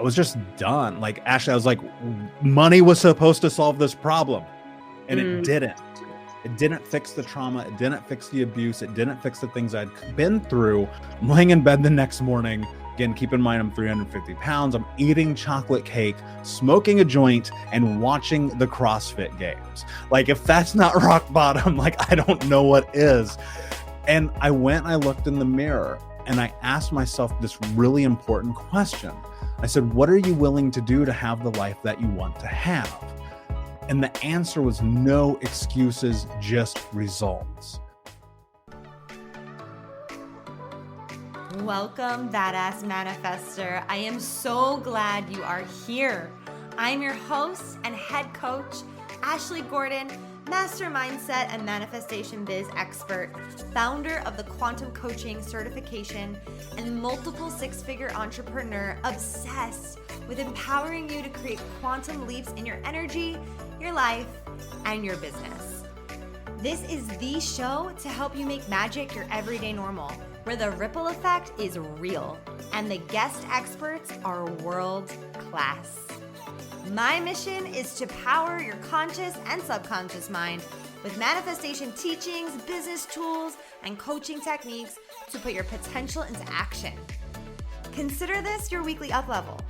I was just done. Like, Ashley, I was like, money was supposed to solve this problem, and it didn't. It didn't fix the trauma. It didn't fix the abuse. It didn't fix the things I'd been through. I'm laying in bed the next morning. Again, keep in mind, I'm 350 pounds. I'm eating chocolate cake, smoking a joint, and watching the CrossFit games. Like, if that's not rock bottom, like, I don't know what is. And I went and I looked in the mirror and I asked myself this really important question. I said, what are you willing to do to have the life that you want to have? And the answer was no excuses, just results. Welcome, Badass Manifester. I am so glad you are here. I'm your host and head coach, Ashley Gordon, master mindset and manifestation biz expert, founder of the Quantum Coaching Certification, and multiple six-figure entrepreneur obsessed with empowering you to create quantum leaps in your energy, your life, and your business. This is the show to help you make magic your everyday normal, where the ripple effect is real and the guest experts are world class. My mission is to power your conscious and subconscious mind with manifestation teachings, business tools, and coaching techniques to put your potential into action. Consider this your weekly up level.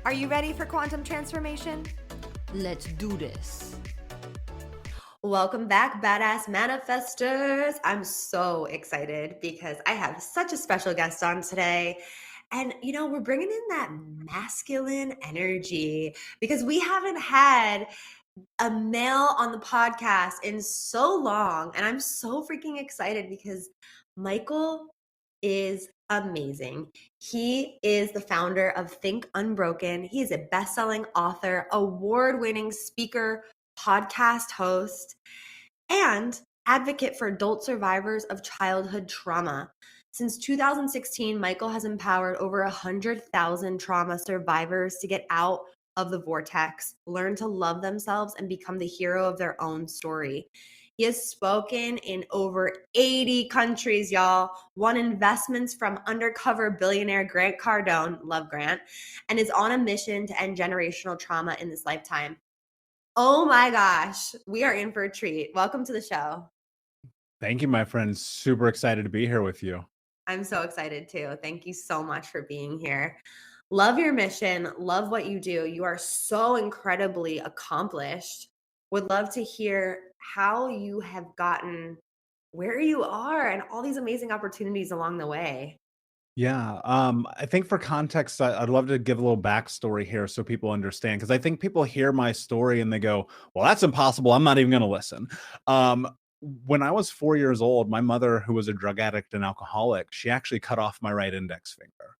Are you ready for quantum transformation? Let's do this. Welcome back, Badass Manifestors. I'm so excited because I have such a special guest on today. And, we're bringing in that masculine energy because we haven't had a male on the podcast in so long. And I'm so freaking excited because Michael is amazing. He is the founder of Think Unbroken. He is a best-selling author, award-winning speaker, podcast host, and advocate for adult survivors of childhood trauma. Since 2016, Michael has empowered over 100,000 trauma survivors to get out of the vortex, learn to love themselves, and become the hero of their own story. He has spoken in over 80 countries, y'all, won investments from undercover billionaire Grant Cardone, love Grant, and is on a mission to end generational trauma in this lifetime. Oh my gosh, we are in for a treat. Welcome to the show. Thank you, my friend. Super excited to be here with you. I'm so excited too. Thank you so much for being here. Love your mission. Love what you do. You are so incredibly accomplished. Would love to hear how you have gotten where you are and all these amazing opportunities along the way. Yeah. I think for context, I'd love to give a little backstory here so people understand, because I think people hear my story and they go, well, that's impossible. I'm not even going to listen. When I was 4 years old, my mother, who was a drug addict and alcoholic, she actually cut off my right index finger.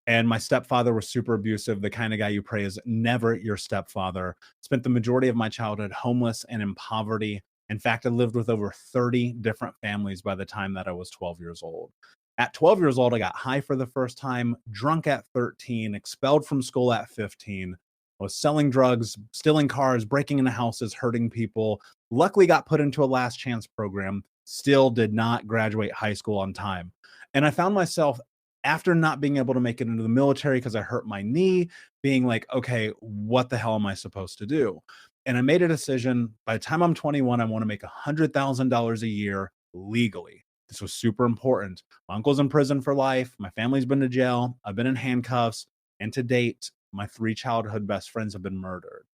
And my stepfather was super abusive, the kind of guy you pray is never your stepfather. Spent the majority of my childhood homeless and in poverty. In fact, I lived with over 30 different families by the time that I was 12 years old. At 12 years old, I got high for the first time, drunk at 13, expelled from school at 15. I was selling drugs, stealing cars, breaking into houses, hurting people. Luckily got put into a last chance program, still did not graduate high school on time. And I found myself, after not being able to make it into the military because I hurt my knee, being like, okay, what the hell am I supposed to do? And I made a decision. By the time I'm 21, I want to make $100,000 a year legally. This was super important. My uncle's in prison for life. My family's been to jail. I've been in handcuffs. And to date, my 3 childhood best friends have been murdered.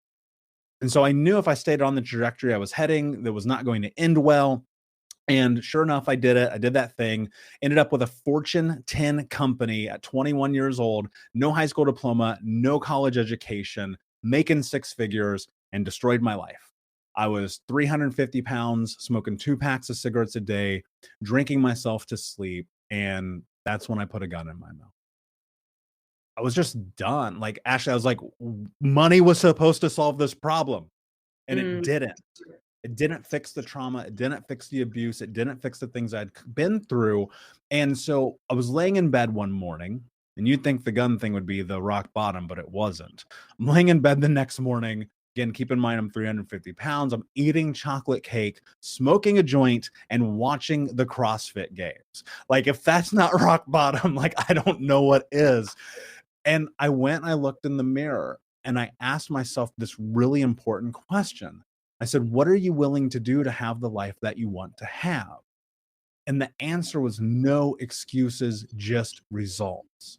And so I knew if I stayed on the trajectory I was heading, that was not going to end well. And sure enough, I did it. I did that thing, ended up with a Fortune 10 company at 21 years old, no high school diploma, no college education, making 6 figures, and destroyed my life. I was 350 pounds, smoking 2 packs of cigarettes a day, drinking myself to sleep. And that's when I put a gun in my mouth. I was just done. Like, Ashley, I was like, money was supposed to solve this problem. And it didn't. It didn't fix the trauma. It didn't fix the abuse. It didn't fix the things I'd been through. And so I was laying in bed one morning, and you'd think the gun thing would be the rock bottom, but it wasn't. I'm laying in bed the next morning. Again, keep in mind, I'm 350 pounds. I'm eating chocolate cake, smoking a joint, and watching the CrossFit games. Like, if that's not rock bottom, like, I don't know what is. And I went and I looked in the mirror and I asked myself this really important question. I said, "What are you willing to do to have the life that you want to have?" And the answer was no excuses, just results.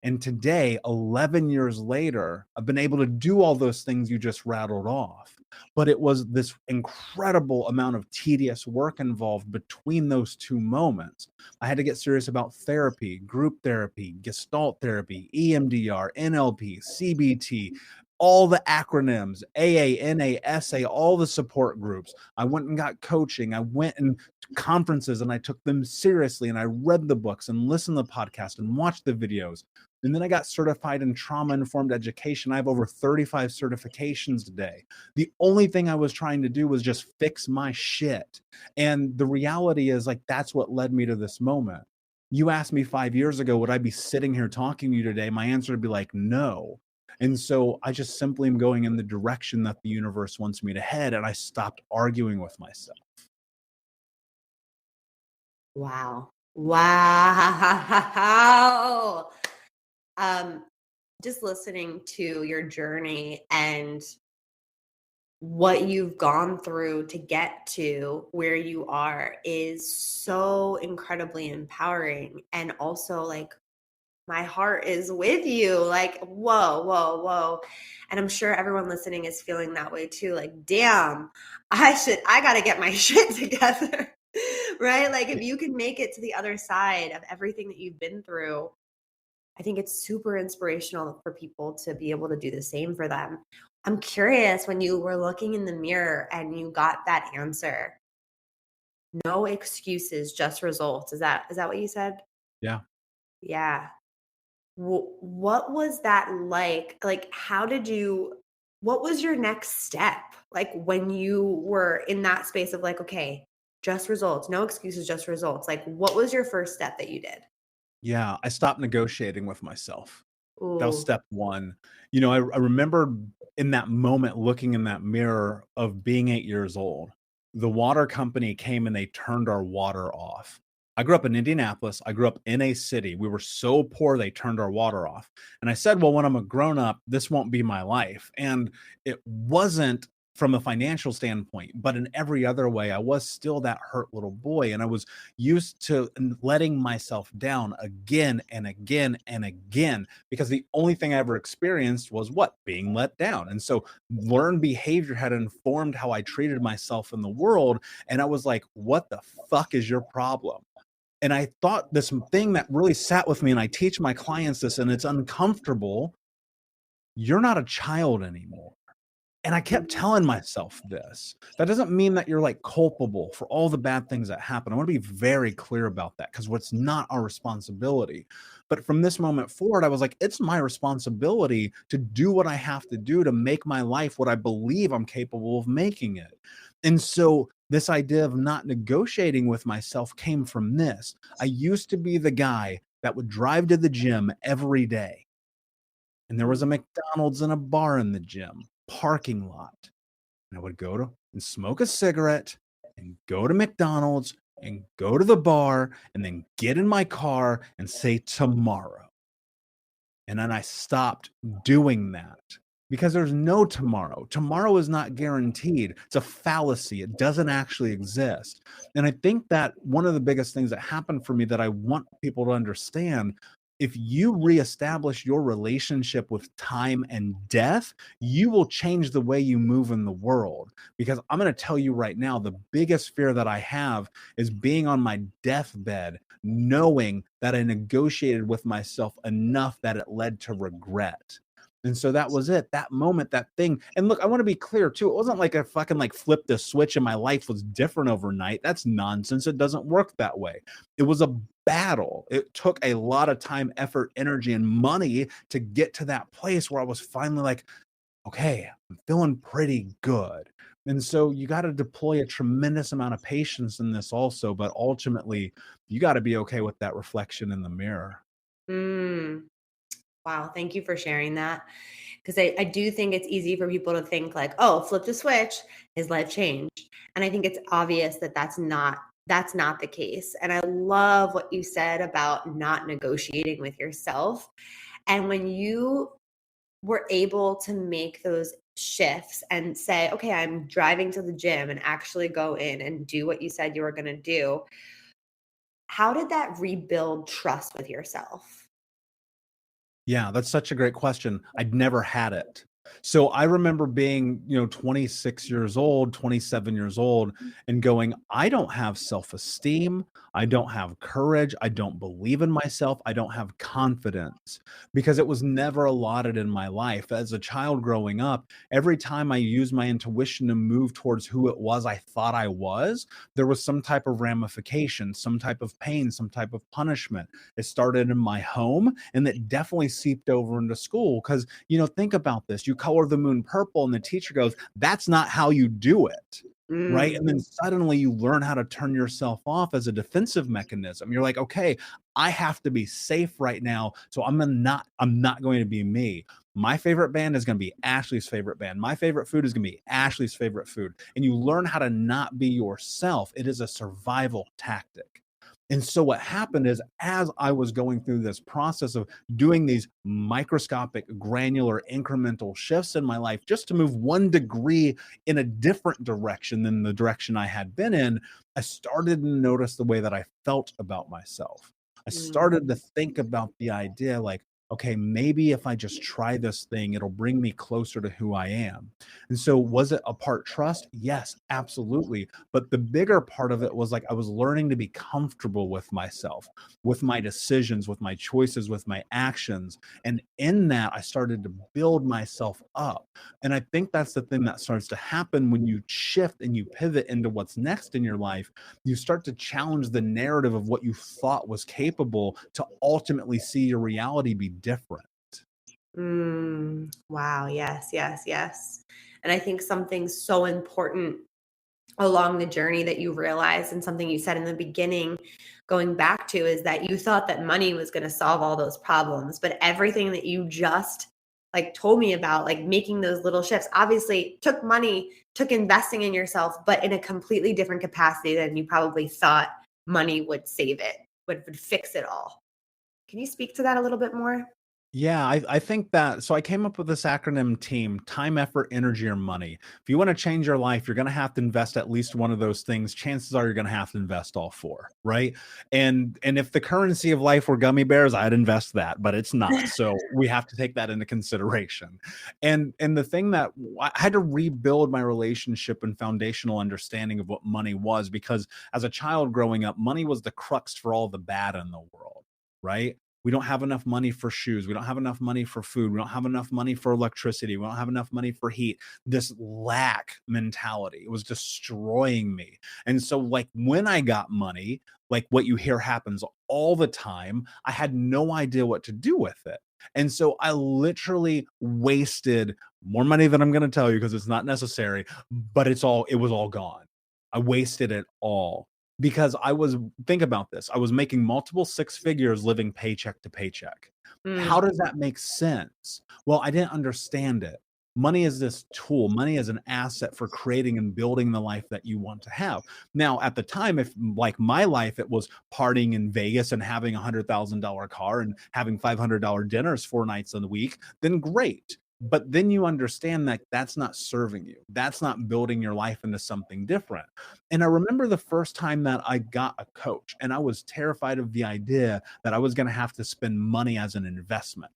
And today, 11 years later, I've been able to do all those things you just rattled off. But it was this incredible amount of tedious work involved between those two moments. I had to get serious about therapy, group therapy, gestalt therapy, EMDR, NLP, CBT, all the acronyms, AA, NA, SA, all the support groups. I went and got coaching. I went and conferences and I took them seriously and I read the books and listened to the podcast and watched the videos. And then I got certified in trauma informed education. I have over 35 certifications today. The only thing I was trying to do was just fix my shit. And the reality is, like, that's what led me to this moment. You asked me 5 years ago, would I be sitting here talking to you today? My answer would be like, no. And so I just simply am going in the direction that the universe wants me to head. And I stopped arguing with myself. Wow. Wow. Um, just listening to your journey and what you've gone through to get to where you are is so incredibly empowering. And also, like, my heart is with you. Like, whoa, whoa, whoa. And I'm sure everyone listening is feeling that way too. Like, damn, I got to get my shit together. Right? Like, if you can make it to the other side of everything that you've been through, I think it's super inspirational for people to be able to do the same for them. I'm curious, when you were looking in the mirror and you got that answer, no excuses, just results. Is that what you said? Yeah. Yeah. What was that like? Like, what was your next step? Like, when you were in that space of like, okay, just results, no excuses, just results. Like, what was your first step that you did? Yeah. I stopped negotiating with myself. That was Ooh. step one. I remember in that moment looking in that mirror of being 8 years old. The water company came and they turned our water off. I grew up in Indianapolis. I grew up in a city. We were so poor, they turned our water off. And I said, well, when I'm a grown up, this won't be my life. And it wasn't from a financial standpoint, but in every other way, I was still that hurt little boy. And I was used to letting myself down again and again and again because the only thing I ever experienced was what? Being let down. And so learned behavior had informed how I treated myself in the world. And I was like, what the fuck is your problem? And I thought this thing that really sat with me, and I teach my clients this, and it's uncomfortable. You're not a child anymore. And I kept telling myself this. That doesn't mean that you're like culpable for all the bad things that happen. I want to be very clear about that because what's not our responsibility. But from this moment forward, I was like, it's my responsibility to do what I have to do to make my life what I believe I'm capable of making it. And so this idea of not negotiating with myself came from this. I used to be the guy that would drive to the gym every day and there was a Mm. McDonald's and a bar in the gym parking lot. And I would go to and smoke a cigarette and go to McDonald's and go to the bar and then get in my car and say tomorrow. And then I stopped doing that because there's no tomorrow. Tomorrow is not guaranteed. It's a fallacy. It doesn't actually exist. And I think that one of the biggest things that happened for me that I want people to understand, if you reestablish your relationship with time and death, you will change the way you move in the world. Because I'm going to tell you right now, the biggest fear that I have is being on my deathbed knowing that I negotiated with myself enough that it led to regret. And so that was it. That moment, that thing. And look, I want to be clear too. It wasn't like I fucking like flipped the switch and my life was different overnight. That's nonsense. It doesn't work that way. It was a battle. It took a lot of time, effort, energy, and money to get to that place where I was finally like, okay, I'm feeling pretty good. And so you got to deploy a tremendous amount of patience in this also, but ultimately you got to be okay with that reflection in the mirror. Mm. Wow. Thank you for sharing that. Because I do think it's easy for people to think like, oh, flip the switch, his life changed. And I think it's obvious that that's not the case. And I love what you said about not negotiating with yourself. And when you were able to make those shifts and say, okay, I'm driving to the gym and actually go in and do what you said you were going to do, how did that rebuild trust with yourself? Yeah, that's such a great question. I'd never had it. So I remember being, 26 years old, 27 years old, and going, I don't have self esteem. I don't have courage. I don't believe in myself. I don't have confidence because it was never allotted in my life. As a child growing up, every time I used my intuition to move towards who it was I thought I was, there was some type of ramification, some type of pain, some type of punishment. It started in my home and that definitely seeped over into school. Because, think about this, you color the moon purple, and the teacher goes, that's not how you do it. Right. And then Mm, suddenly you learn how to turn yourself off as a defensive mechanism. You're like, okay, I have to be safe right now. So I'm not going to be me. My favorite band is going to be Ashley's favorite band. My favorite food is going to be Ashley's favorite food. And you learn how to not be yourself. It is a survival tactic. And so what happened is, as I was going through this process of doing these microscopic, granular, incremental shifts in my life just to move 1 degree in a different direction than the direction I had been in, I started to notice the way that I felt about myself. I mm, started to think about the idea like, okay, maybe if I just try this thing, it'll bring me closer to who I am. And so, was it a part trust? Yes, absolutely. But the bigger part of it was like I was learning to be comfortable with myself, with my decisions, with my choices, with my actions. And in that, I started to build myself up. And I think that's the thing that starts to happen when you shift and you pivot into what's next in your life. You start to challenge the narrative of what you thought was capable to ultimately see your reality be different. wow. Yes, yes, yes. And I think something so important along the journey that you realized, and something you said in the beginning, going back to, is that you thought that money was going to solve all those problems, but everything that you just like told me about, like making those little shifts, obviously took money, took investing in yourself, but in a completely different capacity than you probably thought money would save it, would fix it all. Can you speak to that a little bit more? Yeah, I think that so I came up with this acronym team: time, effort, energy, or money. If you want to change your life, you're going to have to invest at least one of those things. Chances are you're going to have to invest all four, right? And if the currency of life were gummy bears, I'd invest that, but it's not. So we have to take that into consideration. And the thing that I had to rebuild my relationship and foundational understanding of what money was, because as a child growing up, money was the crux for all the bad in the world, right? We don't have enough money for shoes. We don't have enough money for food. We don't have enough money for electricity. We don't have enough money for heat. This lack mentality, it was destroying me. And so, like, when I got money, like what you hear happens all the time, I had no idea what to do with it. And so I literally wasted more money than I'm going to tell you because it's not necessary, but it was all gone. I wasted it all because think about this. I was making multiple six figures living paycheck to paycheck. How Mm, does that make sense? Well, I didn't understand it. Money is this tool. Money is an asset for creating and building the life that you want to have. Now, at the time, if like my life, it was partying in Vegas and having $100,000 car and having $500 dinners 4 nights in the week, then great. But then you understand that that's not serving you. That's not building your life into something different. And I remember the first time that I got a coach, and I was terrified of the idea that I was going to have to spend money as an investment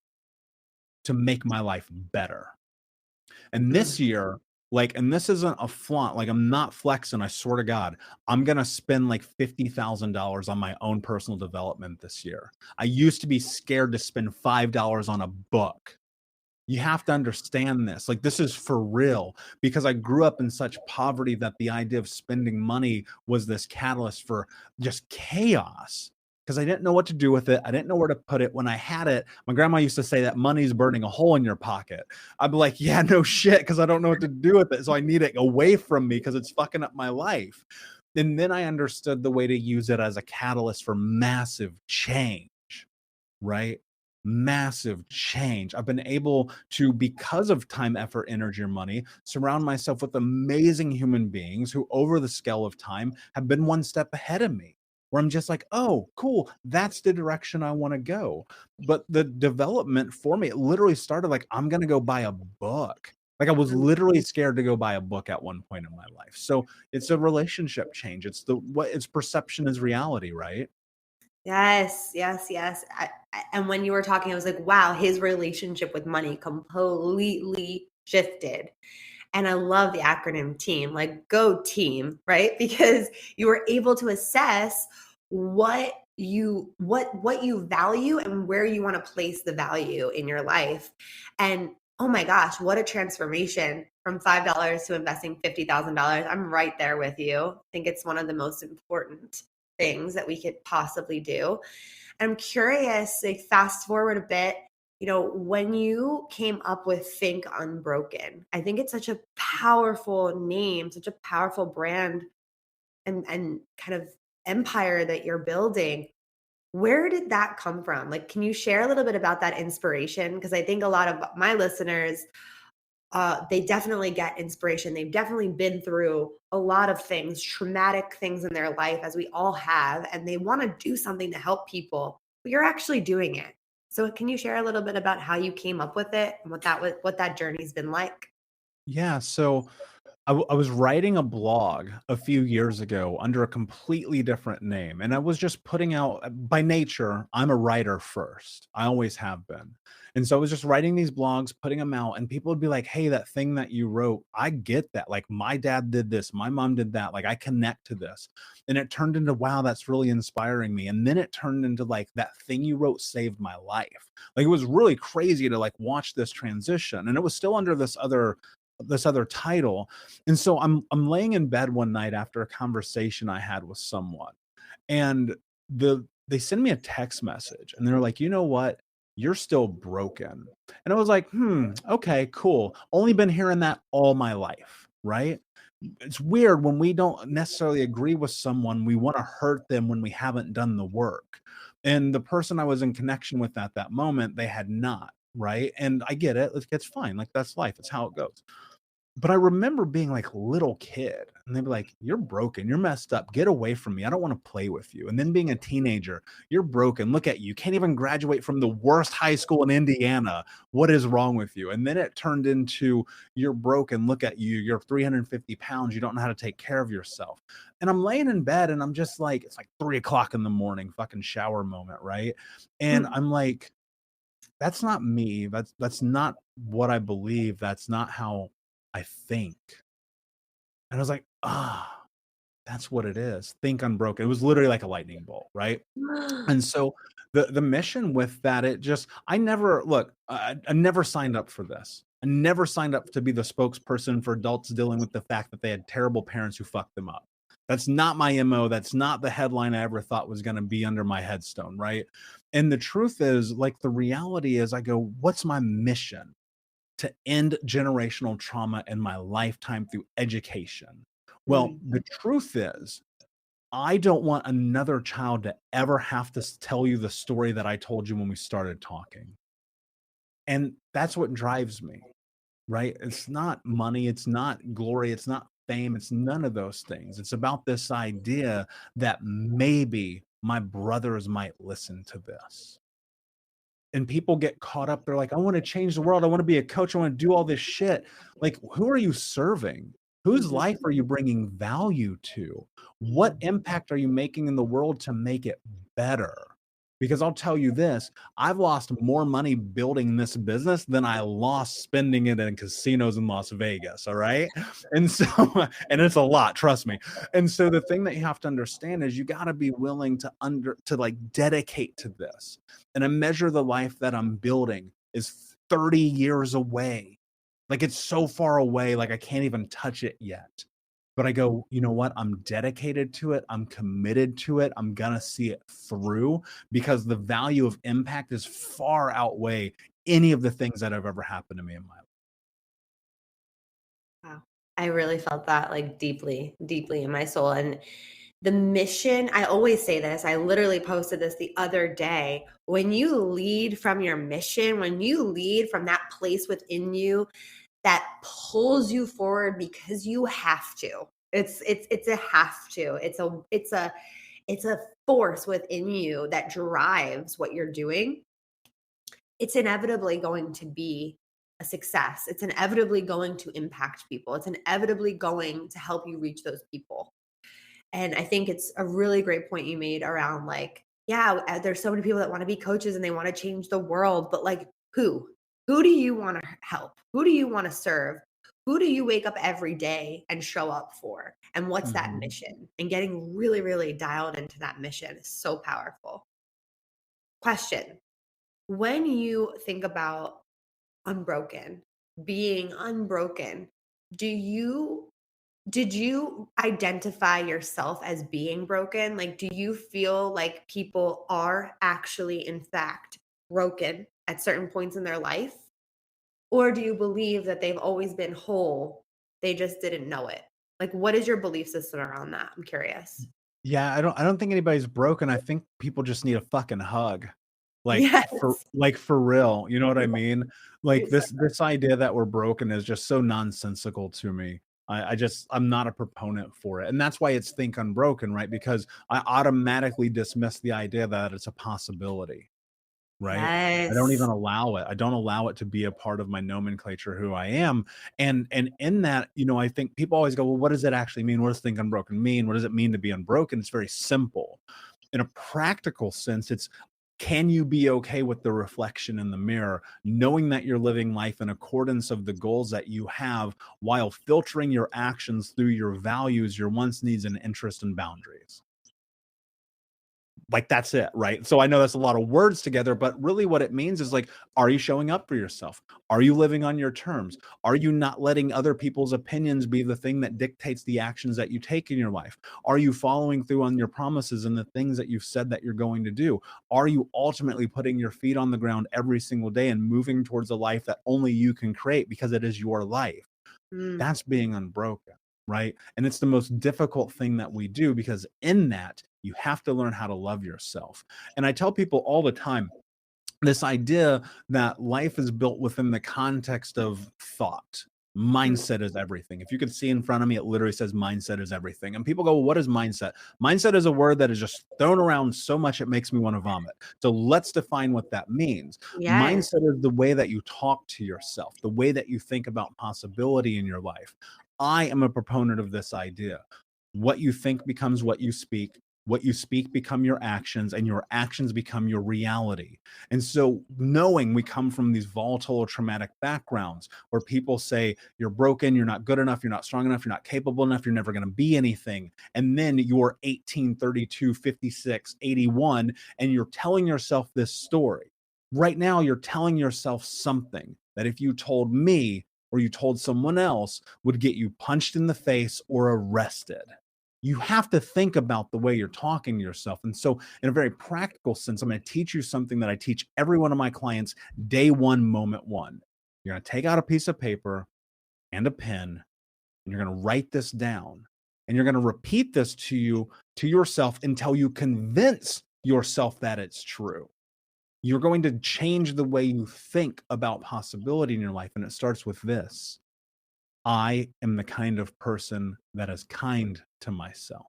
to make my life better. And mm, this year, like, and this isn't a flaunt, like, I'm not flexing, I swear to God, I'm going to spend like $50,000 on my own personal development this year. I used to be scared to spend $5 on a book. You have to understand this. Like, this is for real because I grew up in such poverty that the idea of spending money was this catalyst for just chaos because I didn't know what to do with it. I didn't know where to put it. When I had it, my grandma used to say that money's burning a hole in your pocket. I'd be like, yeah, no shit, because I don't know what to do with it. So I need it away from me because it's fucking up my life. And then I understood the way to use it as a catalyst for massive change, right? Massive change. I've been able to, because of time, effort, energy, or money, surround myself with amazing human beings who, over the scale of time, have been one step ahead of me. where I'm just like, oh, cool, that's the direction I want to go. But the development for me, it literally started like, I'm going to go buy a book. Like I was Mm. literally scared to go buy a book at one point in my life. So it's a relationship change. It's the what it's perception is reality, right? Yes, yes, yes. And when you were talking, I was like, wow, his relationship with money completely shifted. And I love the acronym team, like go team, right? Because you were able to assess what you value and where you want to place the value in your life. And oh my gosh, what a transformation from $5 to investing $50,000. I'm right there with you. I think it's one of the most important things that we could possibly do. I'm curious, like fast forward a bit, when you came up with Think Unbroken, I think it's such a powerful name, such a powerful brand and kind of empire that you're building. Where did that come from? Like, can you share a little bit about that inspiration? Because I think a lot of my listeners, they definitely get inspiration. They've definitely been through a lot of things, traumatic things in their life, as we all have, and they want to do something to help people, but you're actually doing it. So, can you share a little bit about how you came up with it and what that journey's been like? Yeah. So I was writing a blog a few years ago under a completely different name, and I was just putting out by nature, I'm a writer first. I always have been. And so I was just writing these blogs, putting them out, and people would be like, "Hey, that thing that you wrote, I get that. Like my dad did this, my mom did that. Like I connect to this." And it turned into, "Wow, that's really inspiring me." And then it turned into like that thing you wrote saved my life. Like it was really crazy to like watch this transition. And it was still under this other title. And so I'm laying in bed one night after a conversation I had with someone, and they send me a text message and they're like, "You know what? You're still broken." And I was like, okay, cool. Only been hearing that all my life, right? It's weird when we don't necessarily agree with someone, we want to hurt them when we haven't done the work. And the person I was in connection with at that moment, they had not, right? And I get it. It's fine. Like that's life. It's how it goes. But I remember being like a little kid and they'd be like, "You're broken. You're messed up. Get away from me. I don't want to play with you." And then being a teenager, "You're broken. Look at you. You can't even graduate from the worst high school in Indiana. What is wrong with you?" And then it turned into, "You're broken. Look at you. You're 350 pounds. You don't know how to take care of yourself." And I'm laying in bed and I'm just like, it's like 3 o'clock in the morning, fucking shower moment, right? And Mm, I'm like, that's not me. That's not what I believe. That's not how I think. And I was like, ah, that's what it is. Think Unbroken. It was literally like a lightning bolt, right? And so the mission with that, it just I never look, I never signed up for this. I never signed up to be the spokesperson for adults dealing with the fact that they had terrible parents who fucked them up. That's not my MO. That's not the headline I ever thought was going to be under my headstone, right? And the truth is, like, the reality is, I go, what's my mission? To end generational trauma in my lifetime through education. Well, mm, the truth is, I don't want another child to ever have to tell you the story that I told you when we started talking. And that's what drives me, right? It's not money, it's not glory, it's not fame, it's none of those things. It's about this idea that maybe my brothers might listen to this. And people get caught up. They're like, "I want to change the world. I want to be a coach. I want to do all this shit." Like, who are you serving? Whose mhm, life are you bringing value to? What mm. impact are you making in the world to make it better? Because I'll tell you this, I've lost more money building this business than I lost spending it in casinos in Las Vegas. All right. And so, and it's a lot, trust me. And so the thing that you have to understand is you got to be willing to like dedicate to this. And I measure the life that I'm building is 30 years away. Like it's so far away, like I can't even touch it yet. But I go, you know what? I'm dedicated to it. I'm committed to it. I'm going to see it through because the value of impact is far outweigh any of the things that have ever happened to me in my life. Wow. I really felt that like deeply, deeply in my soul. And the mission, I always say this, I literally posted this the other day. When you lead from your mission, when you lead from that place within you that pulls you forward because you have to. It's a have to. it's a force within you that drives what you're doing, it's inevitably going to be a success. It's inevitably going to impact people. It's inevitably going to help you reach those people. And I think it's a really great point you made around like, yeah, there's so many people that want to be coaches and they want to change the world, but like who? Who do you want to help? Who do you want to serve? Who do you wake up every day and show up for? And what's that Mhm. mission? And getting really, really dialed into that mission is so powerful. Question. When you think about unbroken, being unbroken, do you did you identify yourself as being broken? Like, do you feel like people are actually, in fact, broken at certain points in their life? Or do you believe that they've always been whole? They just didn't know it. Like, what is your belief system around that? I'm curious. Yeah, I don't think anybody's broken. I think people just need a fucking hug. Yes. For real, you know what I Yeah, mean? Like it's so this idea that we're broken is just so nonsensical to me. I'm not a proponent for it. And that's why it's think unbroken, right? Because I automatically dismiss the idea that it's a possibility. Right? I don't even yes. allow it. I don't allow it to be a part of my nomenclature who I am. And in that, I think people always go, "Well, what does it actually mean? What does think unbroken mean? What does it mean to be unbroken?" It's very simple. In a practical sense, it's can you be okay with the reflection in the mirror, knowing that you're living life in accordance of the goals that you have while filtering your actions through your values, your wants, needs, and interests and boundaries? Like, that's it, right? So I know that's a lot of words together, but really what it means is like, are you showing up for yourself? Are you living on your terms? Are you not letting other people's opinions be the thing that dictates the actions that you take in your life? Are you following through on your promises and the things that you've said that you're going to do? Are you ultimately putting your feet on the ground every single day and moving towards a life that only you can create because it is your life? Mm, That's being unbroken, right? And it's the most difficult thing that we do because in that, you have to learn how to love yourself. And I tell people all the time this idea that life is built within the context of thought. mm, Mindset is everything. If you could see in front of me, it literally says mindset is everything. And people go, well, what is mindset? Mindset is a word that is just thrown around so much it makes me want to vomit. So let's define what that means. yes. Mindset is the way that you talk to yourself, the way that you think about possibility in your life. I am a proponent of this idea. What you think becomes what you speak become your actions, and your actions become your reality. And so, knowing we come from these volatile or traumatic backgrounds where people say, you're broken, you're not good enough, you're not strong enough, you're not capable enough, you're never going to be anything. And then you're 18, 32, 56, 81, and you're telling yourself this story. Right now, you're telling yourself something that if you told me or you told someone else would get you punched in the face or arrested. You have to think about the way you're talking to yourself. And so, in a very practical sense, I'm going to teach you something that I teach every one of my clients day one, moment one. You're going to take out a piece of paper and a pen, and you're going to write this down. And you're going to repeat this to yourself until you convince yourself that it's true. You're going to change the way you think about possibility in your life. And it starts with this: I am the kind of person that is kind to myself.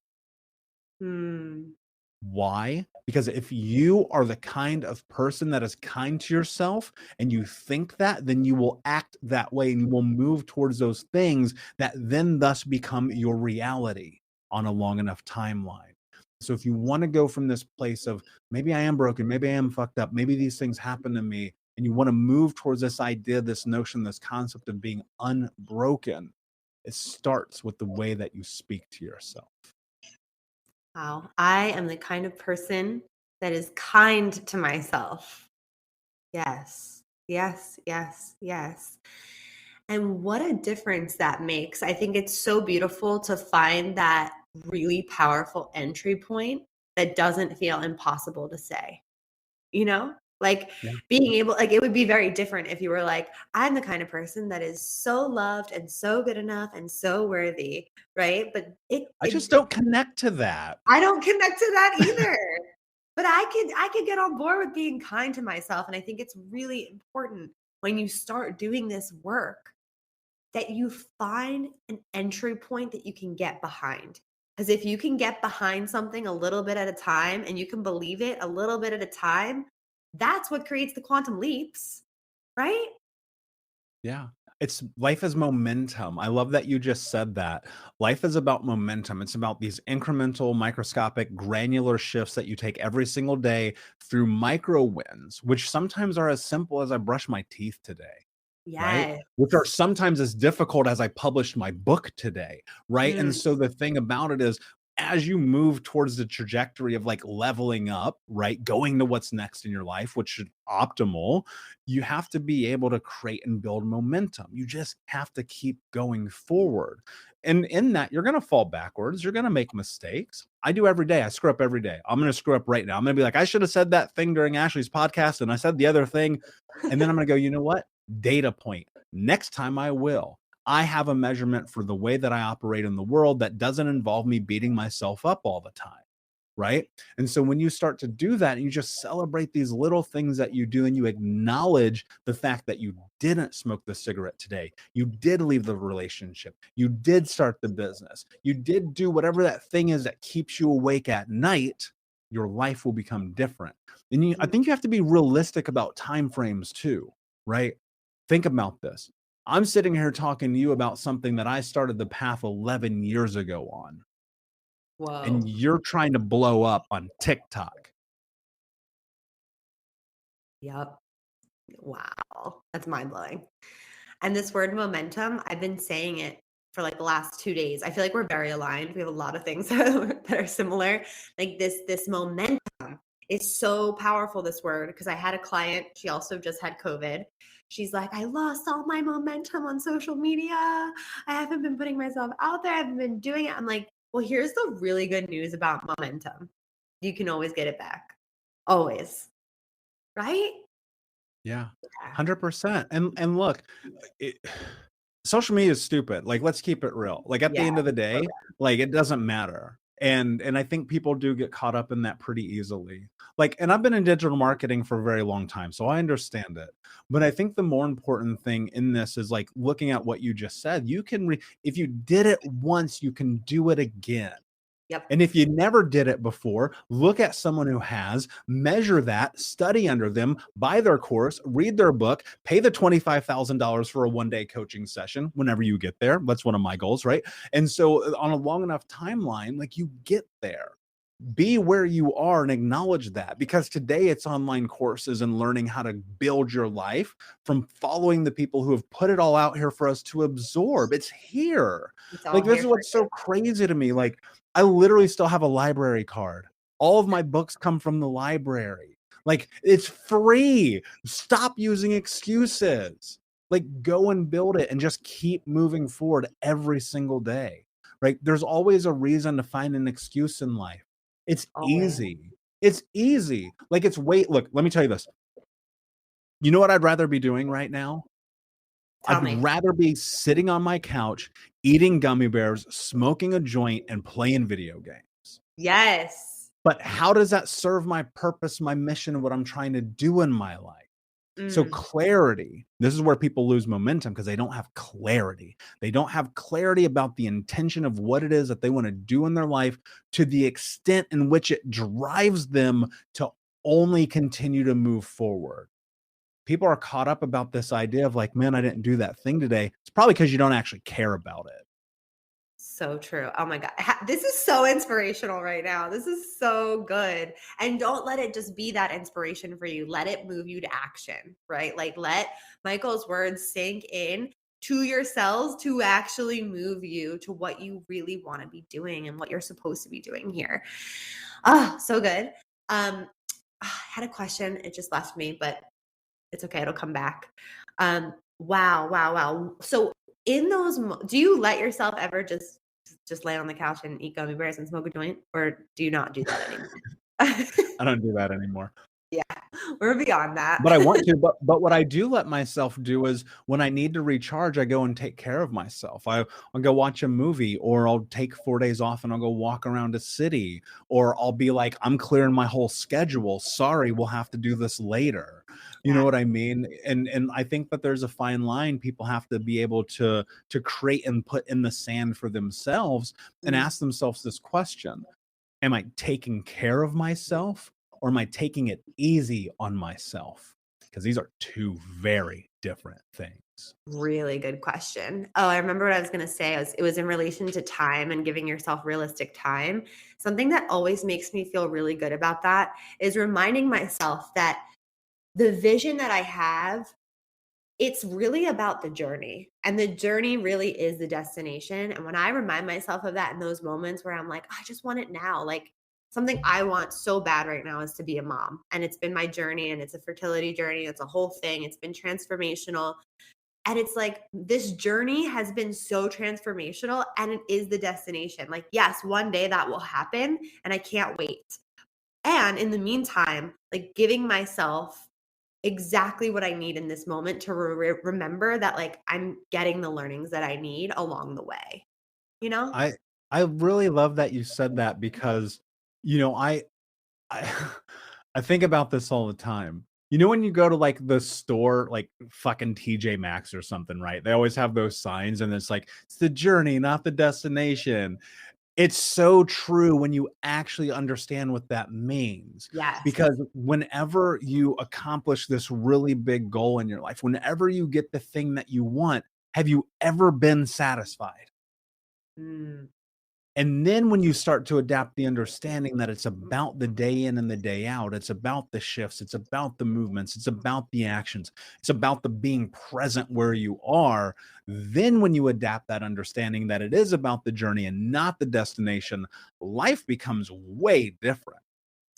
Mm, Why? Because if you are the kind of person that is kind to yourself and you think that, then you will act that way and you will move towards those things that then thus become your reality on a long enough timeline. So if you want to go from this place of maybe I am broken, maybe I am fucked up, maybe these things happen to me, and you want to move towards this idea, this notion, this concept of being unbroken, it starts with the way that you speak to yourself. wow. I am the kind of person that is kind to myself. Yes. Yes, yes, yes. And what a difference that makes. I think it's so beautiful to find that really powerful entry point that doesn't feel impossible to say, you know? Like Yeah. being able, like, it would be very different if you were like, I'm the kind of person that is so loved and so good enough and so worthy, right? But I just don't connect to that. I don't connect to that either. But I could get on board with being kind to myself, and I think it's really important when you start doing this work that you find an entry point that you can get behind. Because if you can get behind something a little bit at a time and you can believe it a little bit at a time, that's what creates the quantum leaps, right? Yeah. It's life is momentum. I love that you just said that. Life is about momentum. It's about these incremental, microscopic, granular shifts that you take every single day through micro wins, which sometimes are as simple as I brush my teeth today. Right? Yes. Which are sometimes as difficult as I published my book today, right? And Mm, so the thing about it is, as you move towards the trajectory of like leveling up, right? Going to what's next in your life, which should optimal, you have to be able to create and build momentum. You just have to keep going forward. And in that, you're going to fall backwards. You're going to make mistakes. I do every day. I screw up every day. I'm going to screw up right now. I'm going to be like, I should have said that thing during Ashley's podcast. And I said the other thing. And then I'm going to go, you know what? Data point. Next time I will. I have a measurement for the way that I operate in the world that doesn't involve me beating myself up all the time. Right. And so when you start to do that, you just celebrate these little things that you do and you acknowledge the fact that you didn't smoke the cigarette today. You did leave the relationship. You did start the business. You did do whatever that thing is that keeps you awake at night. Your life will become different. And I mm, think you have to be realistic about time frames too, right? Think about this. I'm sitting here talking to you about something that I started the path 11 years ago on, and whoa. you're trying to blow up on TikTok. Yep. Wow. That's mind blowing. And this word momentum, I've been saying it for like the last 2 days. I feel like we're very aligned. We have a lot of things that are similar. Like this momentum is so powerful, this word, because I had a client, she also just had COVID. She's like, I lost all my momentum on social media. I haven't been putting myself out there. I haven't been doing it. I'm like, well, here's the really good news about momentum. You can always get it back. Always. Right? Yeah, Yeah. 100%. And look, it, social media is stupid. Like, let's keep it real. Like at the Yeah. end of the So day, like it doesn't matter. And I think people do get caught up in that pretty easily. Like, and I've been in digital marketing for a very long time, so I understand it. But I think the more important thing in this is like looking at what you just said. You can if you did it once, you can do it again. yep. And if you never did it before, look at someone who has, measure that, study under them, buy their course, read their book, pay the $25,000 for a 1-day coaching session whenever you get there. That's one of my goals, right? And so on a long enough timeline, like you get there. Be where you are and acknowledge that, because today it's online courses and learning how to build your life from following the people who have put it all out here for us to absorb. It's here. It's all Like, this here is for what's you. so crazy to me. Like, I literally still have a library card. All of my books come from the library. Like, it's free. Stop using excuses. Like, go and build it and just keep moving forward every single day. Right? There's always a reason to find an excuse in life. It's Always. easy. It's easy. Like, it's wait, look, let me tell you this. You know what I'd rather be doing right now? Tell I'd me. rather be sitting on my couch, eating gummy bears, smoking a joint, and playing video games. Yes. But how does that serve my purpose, my mission, what I'm trying to do in my life? So Mm, clarity, this is where people lose momentum because they don't have clarity. They don't have clarity about the intention of what it is that they want to do in their life to the extent in which it drives them to only continue to move forward. People are caught up about this idea of like, man, I didn't do that thing today. It's probably because you don't actually care about it. so true. Oh my God. This is so inspirational right now. This is so good. And don't let it just be that inspiration for you. Let it move you to action, right? Like let Michael's words sink in to your cells to actually move you to what you really want to be doing and what you're supposed to be doing here. Ah, so good. I had a question. It just left me, but it's okay. It'll come back. Wow, wow, wow. So in those, do you let yourself ever just lay on the couch and eat gummy bears and smoke a joint, or do you not do that anymore? I don't do that anymore. Yeah, we're beyond that. But I want to, but what I do let myself do is when I need to recharge, I go and take care of myself. I'll go watch a movie, or I'll take 4 days off and I'll go walk around a city, or I'll be like, "I'm clearing my whole schedule. Sorry, we'll have to do this later." You know Yeah. what I mean? And I think that there's a fine line people have to be able to create and put in the sand for themselves and Mm. ask themselves this question: am I taking care of myself, or am I taking it easy on myself? Because these are two very different things. Really good question. Oh, I remember what I was gonna say. It was in relation to time and giving yourself realistic time. Something that always makes me feel really good about that is reminding myself that the vision that I have, it's really about the journey. And the journey really is the destination. And when I remind myself of that in those moments where I'm like, I just want it now, like something I want so bad right now is to be a mom. And it's been my journey, and it's a fertility journey. It's a whole thing. It's been transformational. And it's like this journey has been so transformational, and it is the destination. Like, yes, one day that will happen and I can't wait. And in the meantime, like giving myself exactly what I need in this moment to remember that like I'm getting the learnings that I need along the way, you know? I I really love that you said that because, you know, I I think about this all the time. You know, when you go to like the store, like fucking TJ Maxx or something, right? They always have those signs, and it's like, it's the journey, not the destination. It's so true when you actually understand what that means. Yes. Because whenever you accomplish this really big goal in your life, whenever you get the thing that you want, have you ever been satisfied? Mm, And then when you start to adapt the understanding that it's about the day in and the day out, it's about the shifts, it's about the movements, it's about the actions, it's about the being present where you are. Then when you adapt that understanding that it is about the journey and not the destination, life becomes way different.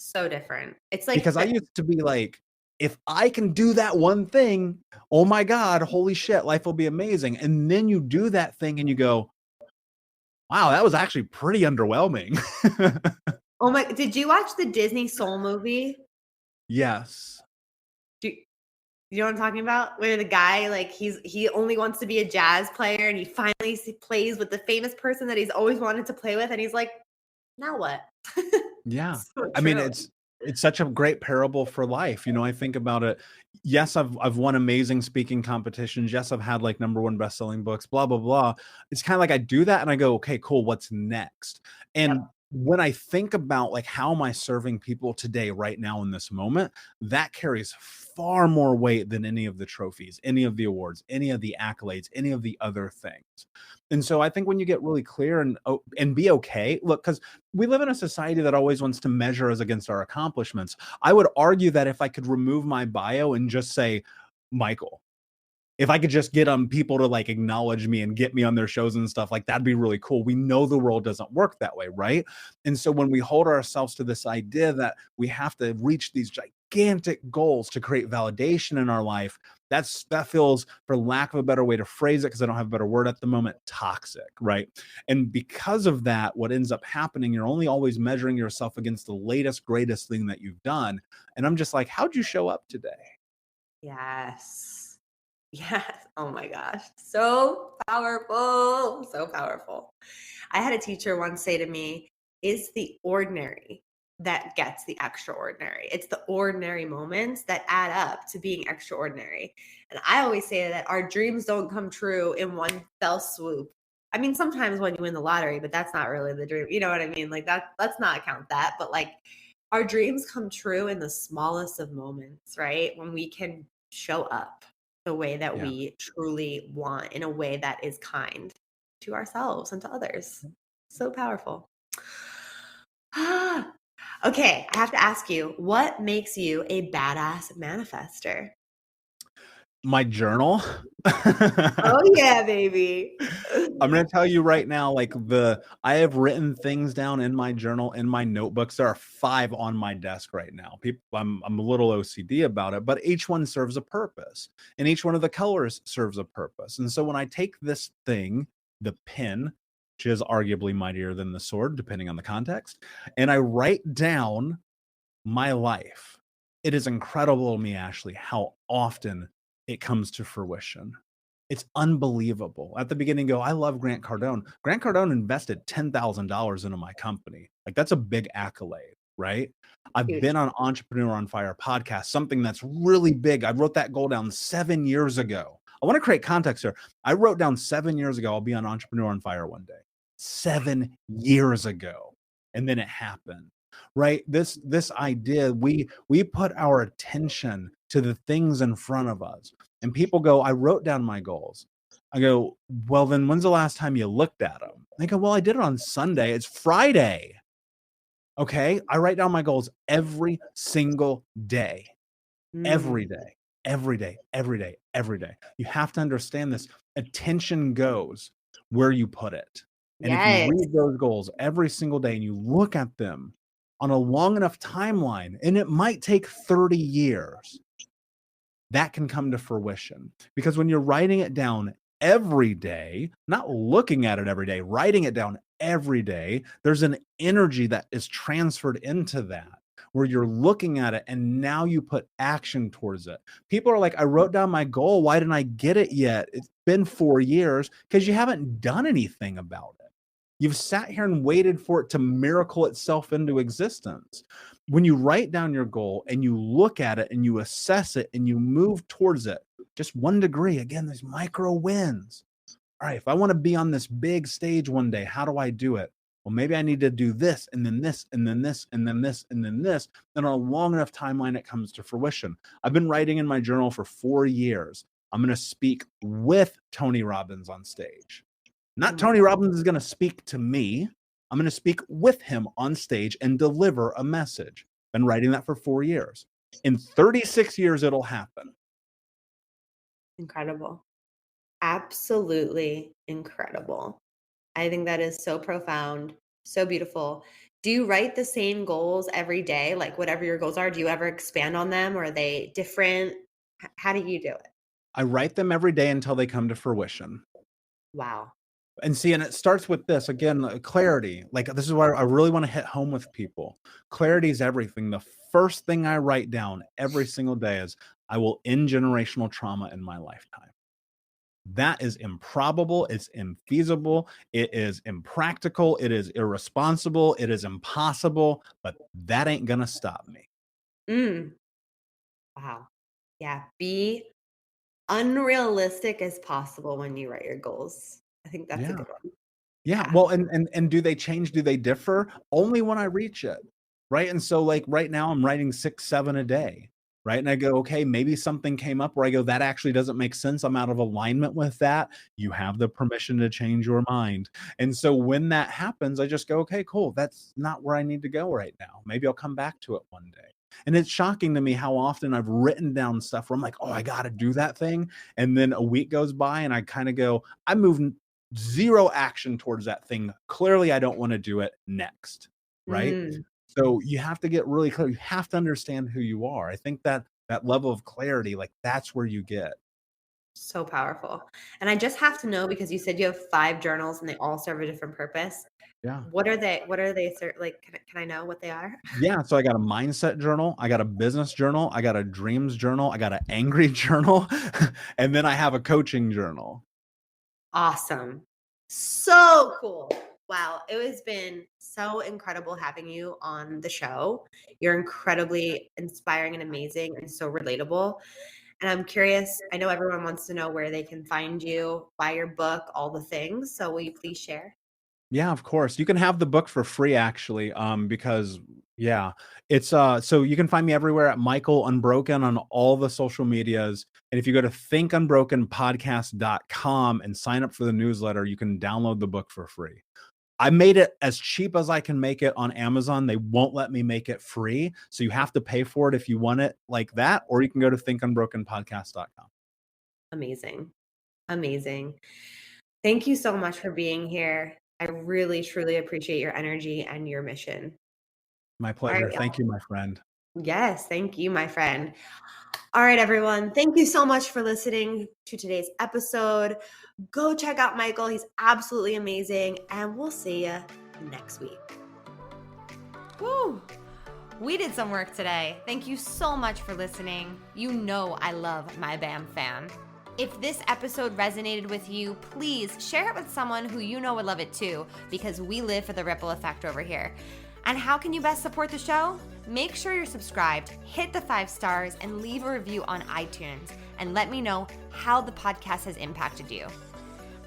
so different. It's like Because I that. used to be like, if I can do that one thing, oh my God, holy shit, life will be amazing. And then you do that thing and you go, wow, that was actually pretty underwhelming. Oh my, did you watch the Disney Soul movie? Yes. Do you know what I'm talking about? Where the guy, like, he only wants to be a jazz player, and he finally plays with the famous person that he's always wanted to play with, and he's like, now what? Yeah. So I mean, true. it's such a great parable for life. You know, I think about it. Yes, I've won amazing speaking competitions. Yes, I've had like number one best-selling books, blah, blah, blah. It's kind of like I do that and I go, okay, cool, what's next? And Yep. when I think about like how am I serving people today, right now in this moment, that carries far more weight than any of the trophies, any of the awards, any of the accolades, any of the other things. And so I think when you get really clear and be okay, look, because we live in a society that always wants to measure us against our accomplishments. I would argue that if I could remove my bio and just say, Michael, if I could just get people to like acknowledge me and get me on their shows and stuff, like that'd be really cool. We know the world doesn't work that way, right? And so when we hold ourselves to this idea that we have to reach these gigantic goals to create validation in our life, that feels, for lack of a better way to phrase it, because I don't have a better word at the moment, toxic, right? And because of that, what ends up happening, you're only always measuring yourself against the latest, greatest thing that you've done. And I'm just like, how'd you show up today? Yes. Yes. Oh my gosh. So powerful. So powerful. I had a teacher once say to me, "It's the ordinary that gets the extraordinary. It's the ordinary moments that add up to being extraordinary." And I always say that our dreams don't come true in one fell swoop. I mean, sometimes when you win the lottery, but that's not really the dream. You know what I mean? Like that, let's not count that. But like our dreams come true in the smallest of moments, right? When we can show up the way that Yeah. we truly want, in a way that is kind to ourselves and to others. So powerful. Okay, I have to ask you, what makes you a badass manifester? My journal. Oh yeah, baby. I'm gonna tell you right now, like I have written things down in my journal, in my notebooks. There are 5 on my desk right now. People, I'm a little OCD about it, but each one serves a purpose, and each one of the colors serves a purpose. And so when I take this thing, the pen, which is arguably mightier than the sword, depending on the context, and I write down my life. it is incredible to me, Ashley, how often it comes to fruition. It's unbelievable. At the beginning, go, I love Grant Cardone. Grant Cardone invested $10,000 into my company. Like, that's a big accolade, right? I've Huge. been on Entrepreneur on Fire podcast, something that's really big. I wrote that goal down 7 years ago. I want to create context here. I wrote down 7 years ago, I'll be on Entrepreneur on Fire one day. 7 years ago. And then it happened, right? This idea, we put our attention to the things in front of us. And people go, I wrote down my goals. I go, well, then when's the last time you looked at them? They go, well, I did it on Sunday. It's Friday. Okay. I write down my goals every single day, every Mm, day, every day, every day, every day. You have to understand this. Attention goes where you put it. And if you yes. read those goals every single day and you look at them on a long enough timeline, and it might take 30 years, that can come to fruition. Because when you're writing it down every day, not looking at it every day, writing it down every day, there's an energy that is transferred into that where you're looking at it and now you put action towards it. People are like, I wrote down my goal. Why didn't I get it yet? It's been 4 years, because you haven't done anything about it. You've sat here and waited for it to miracle itself into existence. When you write down your goal and you look at it and you assess it and you move towards it, just 1 degree, again, these micro wins. All right, if I want to be on this big stage one day, how do I do it? Well, maybe I need to do this and then this and then this and then this and then this. And on a long enough timeline, it comes to fruition. I've been writing in my journal for 4 years. I'm going to speak with Tony Robbins on stage. Oh Not my Tony God. Robbins is going to speak to me. I'm going to speak with him on stage and deliver a message. Been writing that for 4 years. In 36 years, it'll happen. Incredible. Absolutely incredible. I think that is so profound, so beautiful. Do you write the same goals every day? Like whatever your goals are, do you ever expand on them, or are they different? How do you do it? I write them every day until they come to fruition. Wow. And see, and it starts with this again, clarity. Like, this is where I really want to hit home with people. Clarity is everything. The first thing I write down every single day is, I will end generational trauma in my lifetime. That is improbable. It's infeasible. It is impractical. It is irresponsible. It is impossible, but that ain't going to stop me. Mm. Wow. Yeah. Be unrealistic as possible when you write your goals. I think that's a Yeah. good one. Yeah, Yeah. well, and do they change? Do they differ? Only when I reach it, right? And so, like, right now, I'm writing 6, 7 a day, right? And I go, okay, maybe something came up where I go, that actually doesn't make sense. I'm out of alignment with that. You have the permission to change your mind. And so when that happens, I just go, okay, cool. That's not where I need to go right now. Maybe I'll come back to it one day. And it's shocking to me how often I've written down stuff where I'm like, oh, I got to do that thing. And then a week goes by and I kind of go, I'm moving zero action towards that thing. Clearly, I don't want to do it next, right? Mm. So you have to get really clear. You have to understand who you are. I think that that level of clarity, like, that's where you get. So powerful. And I just have to know, because you said you have 5 journals and they all serve a different purpose. Yeah. What are they? What are they? Like, can I know what they are? Yeah. So I got a mindset journal. I got a business journal. I got a dreams journal. I got an angry journal. And then I have a coaching journal. Awesome. So cool. Wow. It has been so incredible having you on the show. You're incredibly inspiring and amazing and so relatable. And I'm curious, I know everyone wants to know where they can find you, buy your book, all the things. So will you please share? Yeah, of course. You can have the book for free, actually, because yeah, it's so you can find me everywhere at Michael Unbroken on all the social medias. And if you go to thinkunbrokenpodcast.com and sign up for the newsletter, you can download the book for free. I made it as cheap as I can make it on Amazon. They won't let me make it free. So you have to pay for it if you want it like that, or you can go to thinkunbrokenpodcast.com. Amazing. Amazing. Thank you so much for being here. I really, truly appreciate your energy and your mission. My All pleasure. right. Thank you, my friend. Yes. Thank you, my friend. All right, everyone. Thank you so much for listening to today's episode. Go check out Michael. He's absolutely amazing. And we'll see you next week. Woo! We did some work today. Thank you so much for listening. You know I love my BAM fam. If this episode resonated with you, please share it with someone who you know would love it too, because we live for the ripple effect over here. And how can you best support the show? Make sure you're subscribed, hit the 5 stars, and leave a review on iTunes, and let me know how the podcast has impacted you.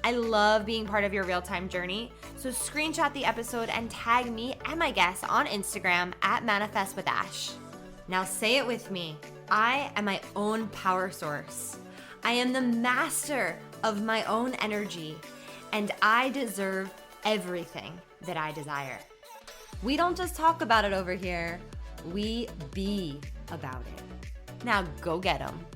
I love being part of your real-time journey, so screenshot the episode and tag me and my guests on Instagram at ManifestWithAsh. Now say it with me. I am my own power source. I am the master of my own energy, and I deserve everything that I desire. We don't just talk about it over here, we be about it. Now go get 'em.